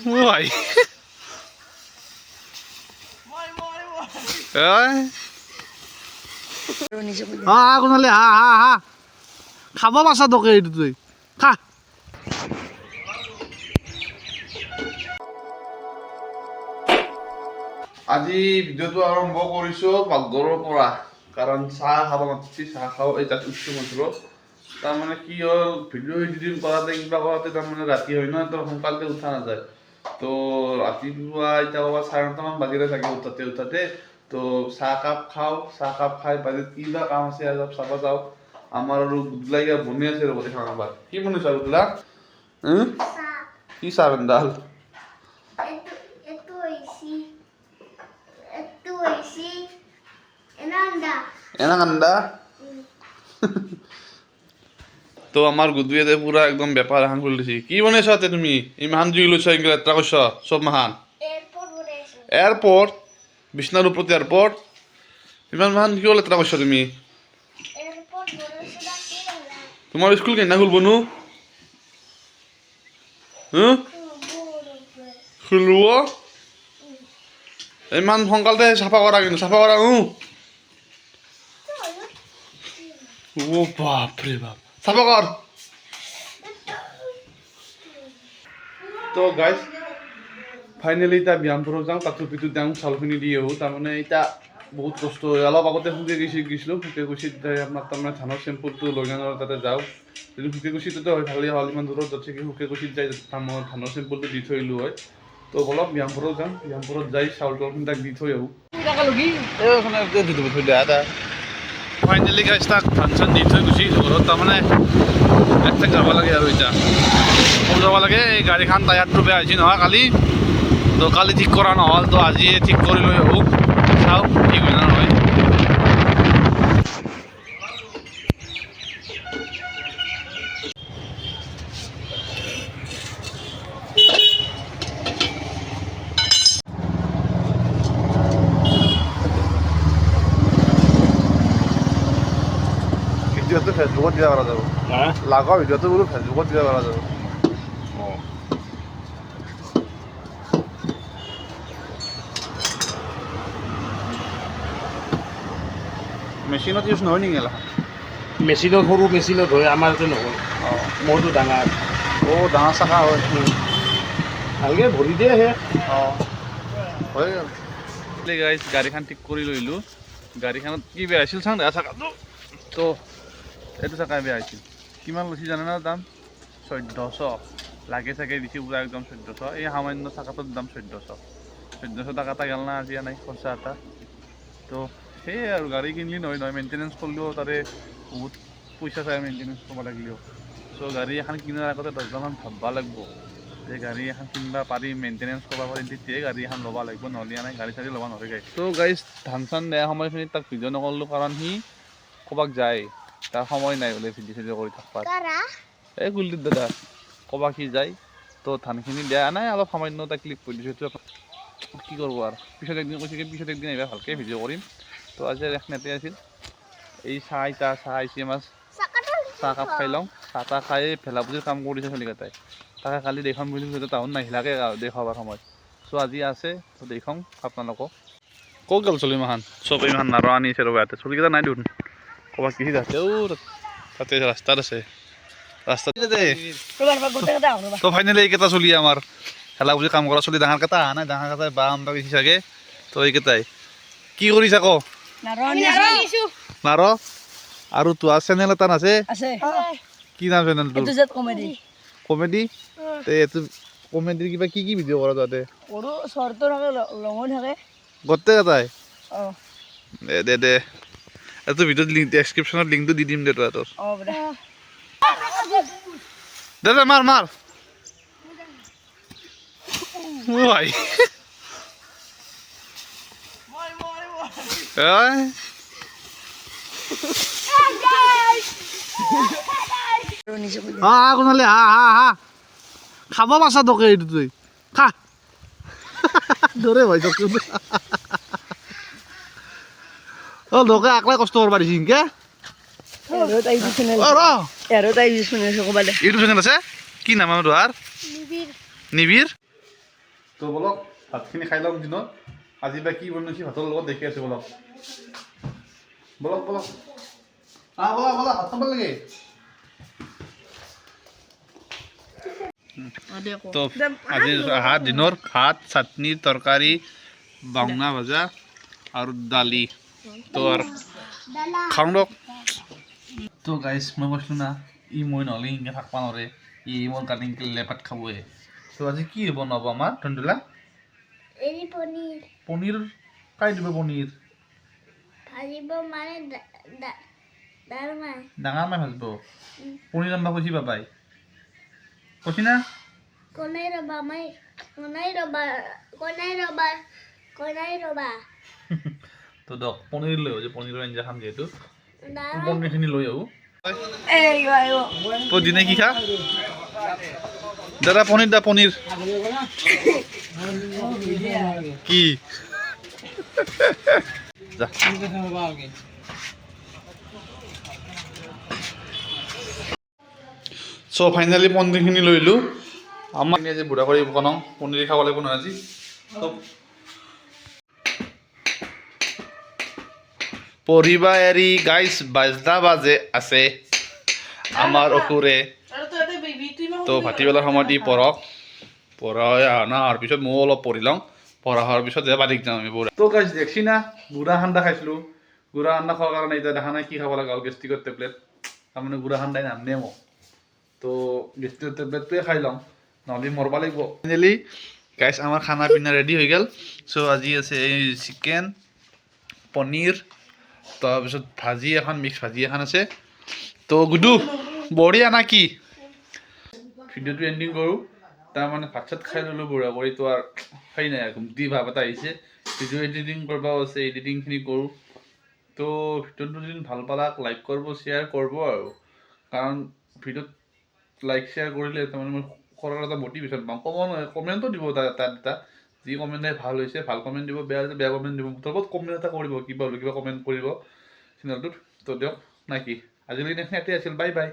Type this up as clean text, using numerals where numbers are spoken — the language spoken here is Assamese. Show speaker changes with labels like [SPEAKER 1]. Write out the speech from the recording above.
[SPEAKER 1] ভাই কোনালে হা হা হা খাব পাছা তোকে এইটো তুই খা আজি ভিডিঅ'টো আৰম্ভ কৰিছো পাকঘৰৰ পৰা কাৰণ চাহ খাব মাতিছি চাহ খাওঁ এই তাত উঠছো মাত্ৰ তাৰমানে কি হ'ল ভিডিঅ' এডিটিং কৰাতে কিবা কৰাতে তাৰমানে ৰাতি হয় ন তো সোনকালে উঠা নাযায় তো ৰাতিপুৱা এতিয়া ক'ৰবাত 9:30মান বাজিলে চাগে উঠাতে তো চাহকাপ খাওঁ চাহকাপ খাই বাজেত কিবা কাম আছে অলপ চাব যাওঁ আমাৰ আৰু গুদলা ইয়াত বনাই আছে ৰ'ব দেখা নাপায় কি বনাইছা গুদলা কি চাহ বেন্দাল এনাকান্দা তো আমার গুদুয়েতে পুরা একদম ব্যাপার এখন খুলে দিছি কি বনাইছ তে তুমি ইমান জুই লৈছ ইংলা লেত্রা করছ সব মাহান এয়ারপোর্ট বিছনার উপর এয়ারপোর্ট ইমান মাহান কি লেত্রা করছ তুমি তোমার স্কুল কেনা খুলব নু খুলব ইমান সোনকালতে চাফা করা কিন্তু চাফা করা ও বাপ রে বাপ চাফা কর তো গাইজ ফাইনেলি এতিয়া ব্যায়ামপুৰত যাওঁ তাতো পিঠোত যাওঁ চাউলখিনি দি আহোঁ তাৰমানে এতিয়া বহুত কষ্ট হয় অলপ আগতে গৈছিলোঁ শুকেগুচিত যাই আপোনাৰ তাৰমানে ধানৰ চেম্পুলটো লৈ যাওঁ তাতে যাওঁ যদি শুকেগুচিটোতে হয় ভালেই হ'ল ইমান দূৰত যাতে কি শুকেগুচিত যাই মই ধানৰ চেম্পুলটো দি থৈ আহিলোঁ হয় তো অলপ ব্যায়ামপুৰত যাওঁ ব্যায়ামপুৰত যাই চাউল তাউলখিনি তাক দি থৈ আহোঁ ফাইনেলি গাইজ তাক ধান চান দি থৈ গুচি ঘৰত তাৰমানে এক যাব লাগে আৰু এতিয়া ক'ত যাব লাগে এই গাড়ীখন টায়াৰটো বেয়া হৈছে নহয় কালি তো কালি ঠিক কৰা নহ'ল তো আজি ঠিক কৰি লৈ আহোঁ চাওঁ ঠিক হয় না নহয় ভিডিঅ'টো ফেচবুকত দিব পৰা যাব লাগা ভিডিঅ'টো বোলো ফেচবুকত দিব পৰা যাব মেচিনত ইউজ নহয় নেকি এলা
[SPEAKER 2] মেচিনত সৰু মেচিনত হয় আমাৰ ইয়াতে নহয় মোৰটো ডাঙৰ
[SPEAKER 1] ডাঙৰ চাকা হয়
[SPEAKER 2] ভালকৈ ভৰি দিয়ে আহে
[SPEAKER 1] হয় গাইজ গাড়ীখন ঠিক কৰি লৈলোঁ গাড়ীখনত কি বেয়া হৈছিল চাওঁ দেখা চাকাটো তো এইটো চাকাই বেয়া হৈছিল কিমান লৈছিল জানে না দাম 1400 লাগে চাগে দিছে পুৰা একদম 1400 এই সামান্য চাকাটোৰ দাম 1400 টকা এটা গেল না আজি নাই খৰচা এটা তো সেয়ে আৰু গাড়ী কিনিলি নহয় মেইনটেনেঞ্চ কৰিলেও তাৰে বহুত পইচা চাই মেইনটেনেঞ্চ কৰিব লাগিলেও চ' গাড়ী এখন কিনাৰ আগতে 10বাৰমান ভাবিব লাগিব যে গাড়ী এখন কিনিব পাৰি মেইনটেনেঞ্চ কৰিব পাৰি তেতিয়াই গাড়ী এখন ল'ব লাগিব নহ'লে নাই গাড়ী চাড়ী ল'ব নোৱাৰে গাড়ী ত' গাড়ী ধান চান দিয়া সময়খিনিত তাক ভিডিঅ' নকৰিলোঁ কাৰণ সি ক'ৰবাত যায় তাৰ সময় নাই বোলে ভিডিঅ' চিডিঅ' কৰি থাকিব এই কুলদীপ দাদা ক'ৰবাত সি যায় তো ধানখিনি দিয়া নাই অলপ সামান্য এটা ক্লিক কৰি দিছোঁ সেইটো কি কৰিব আৰু পিছত একদিন কৈছে কি পিছত একদিন আহিবা ভালকৈ ভিডিঅ' কৰিম তো আজি নেতে আছিল এই চাহ আহিছে আমাৰ চাহকাপ খাই লওঁ চাহ খাই ভেলা পুজিৰ কাম কৰিছে চলিকেইটাই তাকে কালি দেখুৱাম বুলি কৈছে টাউন নাহিলাকে দেখুৱাবাৰ সময়ত চ' আজি আছে তো দেখুৱাম আপোনালোকক ক'ত গ'ল চলি মাহান চব ইমান নাৰ আনিছে ৰ'বা ইয়াতে চলিকেইটা নাই দেখোন ক'ৰবাত কিহি আছে তাতে ৰাস্তাত আছে ৰাস্তাত তো ফাইনেলি এইকেইটা চলি আমাৰ ভেলা পুজি কাম কৰা চলি ডাঙৰ কেইটা অহা নাই ডাঙৰ কেইটাই বাম বেছি চাগে তো এইকেইটাই কি কৰিছা ক নাৰ আৰু তোমাৰ চেনেল এটা আছে কি নাম চেনেলটো কমেডি এইটো কমেডিৰ কিবা কি ভিডিঅ' কৰা তাতে গোটেই এটাই দে এইটো ভিডিঅ'ত লিংক ডেছক্ৰিপশ্যনত লিংকটো দি দিম দে তোৰ দে মাৰ ভাই কোনালে হা হা হা খাব পাছা তোকে এইটো তুই খা দৰে ভাই তোক লোকে একলাই কষ্ট কৰিব পাৰিছে ইনকে ইউটিউব চেনেল আছে কি নাম আমাৰ তোহাৰ নিবিৰ তো বলক ভাতখিনি খাই লওক দিনত আজি বা কি বনাইছে ভাতৰ লগত দেখি আছোঁ বলক বলক বলক বলা বলা ভাত খাব লাগে তো আজি দিনৰ ভাত চাটনি তৰকাৰী বাংনা ভাজা আৰু দালি তো আৰু খাওঁ দিয়ক তো গাইজ মই কৈছিলোঁ না ই মই নহ'লে ইনকৈ থাকিব নোৱাৰে ই মোৰ কাৰণে ইনকৈ লেপাত খাবই তো আজি কি বনাব আমাৰ ধুন্দুলা পনীৰ কাই দিব পনীৰ ডাঙৰ মাই ভাজিব পনীৰ আনিব কৈছি বাবাই কৈছি না তো দক পনীৰ লৈ আহোঁ পনীৰৰ আঞ্জা খাম যিহেতু পনীৰখিনি লৈ আহোঁ তো দিনে কি খা দাদা পনীৰ দা পনীৰ কি যা চ' ফাইনেলি পনীৰখিনি লৈলোঁ আমাক আজি বুঢ়া কৰি বনাওঁ পনীৰ খাব লাগিব নহয় আজি পঢ়িবা এৰি গাইজ বাজনা বাজে আছে আমাৰ অসুৰে তো ভাটিবেলাৰ সময়ত ই পঢ়ক পঢ়াই অহাৰ পিছত ময়ো অলপ পঢ়ি লওঁ পঢ়া হোৱাৰ পিছত যে বাৰীক যাওঁ আমি বুঢ়া তো গাইজ দেখছি না গুড়া সান্দা খাইছিলোঁ গুড়া সান্দা খোৱাৰ কাৰণে এতিয়া দেখা নাই কি খাব লগা হ'ল গেষ্ট্ৰিকৰ টেবলেট তাৰমানে গুড়া সান্দাই নামনে মোক তো গেষ্ট্ৰিকৰ টেবলেটটোৱে খাই লওঁ নহ'লে মৰব লাগিব ফাইনেলি গাইজ আমাৰ খানা পিনা ৰেডি হৈ গ'ল চ' আজি আছে এই চিকেন পনীৰ তাৰপিছত ভাজি এখন মিক্স ভাজি এখন আছে তো গুডু বঢ়িয়া না কি ভিডিঅ'টো এণ্ডিং কৰোঁ তাৰমানে ভাত চাত খাই ল'লোঁ বুঢ়া কৰি তো আৰু সেই নাই ঘুমটি ভাৱ এটা আহিছে ভিডিঅ' এডিটিং কৰিবও আছে এডিটিংখিনি কৰোঁ তো ভিডিঅ'টো যদি ভাল পালাক লাইক কৰিব শ্বেয়াৰ কৰিব আৰু কাৰণ ভিডিঅ'ত লাইক শ্বেয়াৰ কৰিলে তাৰমানে মই কৰাৰ এটা মটিভেশ্যন পাওঁ কমেণ্টো দিব তাত এটা যি কমেণ্টে ভাল হৈছে ভাল কমেণ্ট দিব বেয়া হৈছে বেয়া কমেণ্ট দিব মুঠৰ ওপৰত কমেণ্ট এটা কৰিব কিবা হ'লেও কিবা কমেণ্ট কৰিব চেনেলটোত তো দিয়ক নাকি আজিলৈকে ইয়াতে আছিল বাই বাই